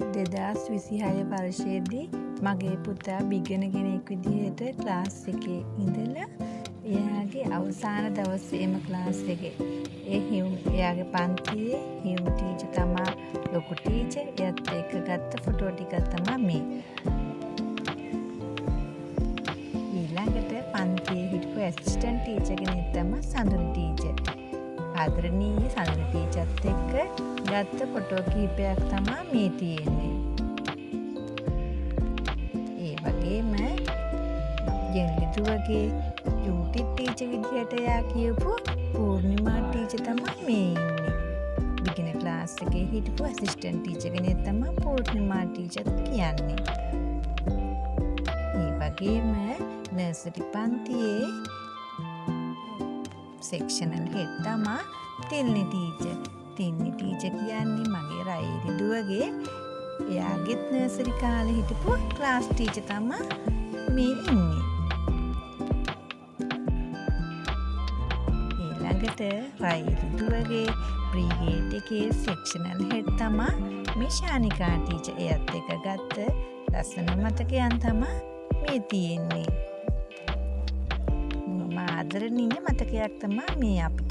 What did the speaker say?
2026 වර්ෂයේදී මගේ පුතා බිග්ගන කෙනෙක් විදිහට ක්ලාස් එකේ ඉඳලා එයාගේ අවසාන දවසේම ක්ලාස් එකේ එයාගේ පන්තියේ හිම් ටීචර් තමා ලොකු ටීචර් එයත් එක්ක ගත්ත ෆොටෝ ටිකක් තමයි මේ. ඊළඟට පන්තියේ හිටපු ඇසිස්ටන්ට් ටීචර් කෙනෙක් තමයි සඳුනි ටීචර්. ආදරණීය සඳුනි ටීචර්ත් එක්ක ගත්ත ෆොටෝ කිහිපයක් තමයි මේ තියෙන්නේ. ඒ වගේම ජෙනලිතුවගේ ඩියුටි ටීචර් විදිහට එයා කියපු පූර්ණිමා ටීචර් තමයි මේ ඉන්නේ. බිගින ක්ලාස් එකේ හිටපු ඇසිස්ටන්ට් ටීචර් කෙනෙක් තමයි පූර්ණිමා ටීචර් කියන්නේ. ඒ වගේම නර්සරි පන්තියේ සෙක්ෂනල් හෙඩ් තමයි තිල්නි ටීචර්. තිල්නි ටීචර් කියන්නේ මගේ රයිලි දුවගේ එයාගෙත් නර්සරි කාලේ හිටපු ක්ලාස් ටීචර් තමයි මේ ඉන්නේ. ඊළඟට රයිලි දුවගේ බ්‍රිගේඩ් එකේ සෙක්ෂනල් හෙඩ් තමයි මේ ශානිකා ටීචර්. එයත් එක ගත්ත ලස්සන මතකයන් තමයි මේ තියෙන්නේ. ආදරණීය මතකයක් තමයි මේ අපි